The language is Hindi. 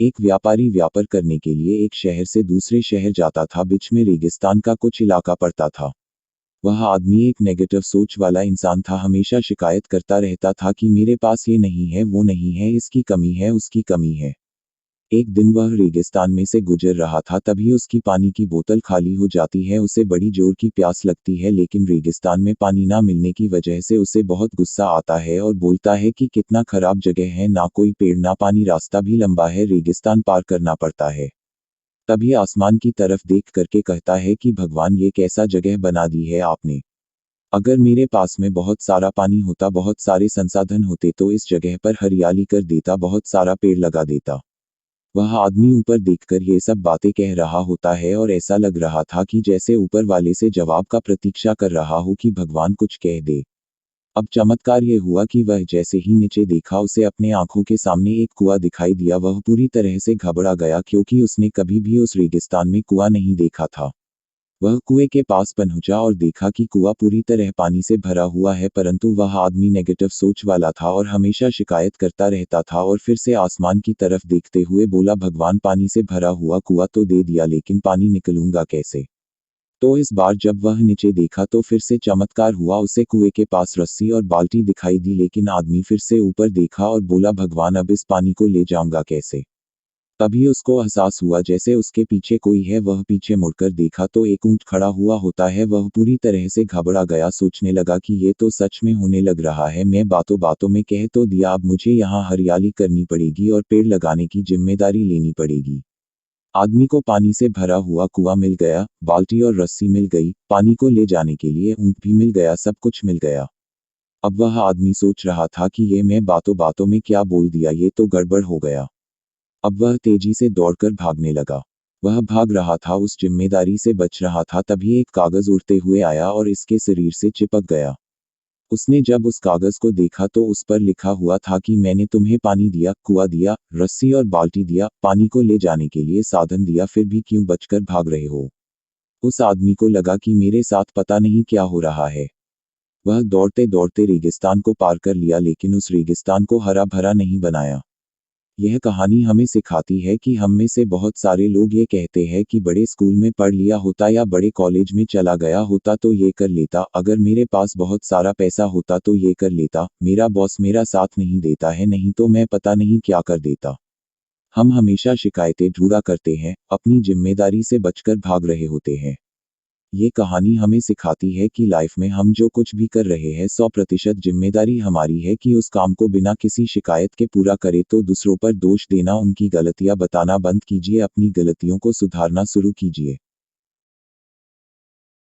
एक व्यापारी व्यापार करने के लिए एक शहर से दूसरे शहर जाता था। बीच में रेगिस्तान का कुछ इलाका पड़ता था। वह आदमी एक नेगेटिव सोच वाला इंसान था। हमेशा शिकायत करता रहता था कि मेरे पास ये नहीं है, वो नहीं है, इसकी कमी है, उसकी कमी है। एक दिन वह रेगिस्तान में से गुजर रहा था, तभी उसकी पानी की बोतल खाली हो जाती है। उसे बड़ी जोर की प्यास लगती है, लेकिन रेगिस्तान में पानी ना मिलने की वजह से उसे बहुत गुस्सा आता है और बोलता है कि कितना खराब जगह है, ना कोई पेड़ ना पानी, रास्ता भी लंबा है, रेगिस्तान पार करना पड़ता है। तभी आसमान की तरफ देख करके कहता है कि भगवान, ये कैसा जगह बना दी है आपने। अगर मेरे पास में बहुत सारा पानी होता, बहुत सारे संसाधन होते, तो इस जगह पर हरियाली कर देता, बहुत सारा पेड़ लगा देता। वह आदमी ऊपर देखकर ये सब बातें कह रहा होता है और ऐसा लग रहा था कि जैसे ऊपर वाले से जवाब का प्रतीक्षा कर रहा हो कि भगवान कुछ कह दे। अब चमत्कार ये हुआ कि वह जैसे ही नीचे देखा, उसे अपने आंखों के सामने एक कुआं दिखाई दिया। वह पूरी तरह से घबरा गया, क्योंकि उसने कभी भी उस रेगिस्तान में कुआं नहीं देखा था। वह कुएं के पास पहुंचा और देखा कि कुआं पूरी तरह पानी से भरा हुआ है, परंतु वह आदमी नेगेटिव सोच वाला था और हमेशा शिकायत करता रहता था। और फिर से आसमान की तरफ देखते हुए बोला, भगवान, पानी से भरा हुआ कुआं तो दे दिया, लेकिन पानी निकलूंगा कैसे। तो इस बार जब वह नीचे देखा तो फिर से चमत्कार हुआ। उसे कुएं के पास रस्सी और बाल्टी दिखाई दी, लेकिन आदमी फिर से ऊपर देखा और बोला, भगवान, अब इस पानी को ले जाऊंगा कैसे। तभी उसको एहसास हुआ जैसे उसके पीछे कोई है। वह पीछे मुड़कर देखा तो एक ऊंट खड़ा हुआ होता है। वह पूरी तरह से घबरा गया, सोचने लगा कि ये तो सच में होने लग रहा है। मैं बातों बातों में कह तो दिया, अब मुझे यहाँ हरियाली करनी पड़ेगी और पेड़ लगाने की जिम्मेदारी लेनी पड़ेगी। आदमी को पानी से भरा हुआ कुआं मिल गया, बाल्टी और रस्सी मिल गई, पानी को ले जाने के लिए ऊंट भी मिल गया, सब कुछ मिल गया। अब वह आदमी सोच रहा था कि ये मैं बातों बातों में क्या बोल दिया, ये तो गड़बड़ हो गया। अब वह तेजी से दौड़कर भागने लगा। वह भाग रहा था, उस जिम्मेदारी से बच रहा था, तभी एक कागज उड़ते हुए आया और इसके शरीर से चिपक गया। उसने जब उस कागज को देखा तो उस पर लिखा हुआ था कि मैंने तुम्हें पानी दिया, कुआं दिया, रस्सी और बाल्टी दिया, पानी को ले जाने के लिए साधन दिया, फिर भी क्यों बचकर भाग रहे हो। उस आदमी को लगा कि मेरे साथ पता नहीं क्या हो रहा है। वह दौड़ते दौड़ते रेगिस्तान को पार कर लिया, लेकिन उस रेगिस्तान को हरा भरा नहीं बनाया। यह कहानी हमें सिखाती है कि हम में से बहुत सारे लोग ये कहते हैं कि बड़े स्कूल में पढ़ लिया होता या बड़े कॉलेज में चला गया होता तो ये कर लेता, अगर मेरे पास बहुत सारा पैसा होता तो ये कर लेता, मेरा बॉस मेरा साथ नहीं देता है, नहीं तो मैं पता नहीं क्या कर देता। हम हमेशा शिकायतें ढूंढा करते हैं, अपनी जिम्मेदारी से बचकर भाग रहे होते हैं। ये कहानी हमें सिखाती है कि लाइफ में हम जो कुछ भी कर रहे हैं 100% जिम्मेदारी हमारी है कि उस काम को बिना किसी शिकायत के पूरा करें। तो दूसरों पर दोष देना, उनकी गलतियां बताना बंद कीजिए, अपनी गलतियों को सुधारना शुरू कीजिए।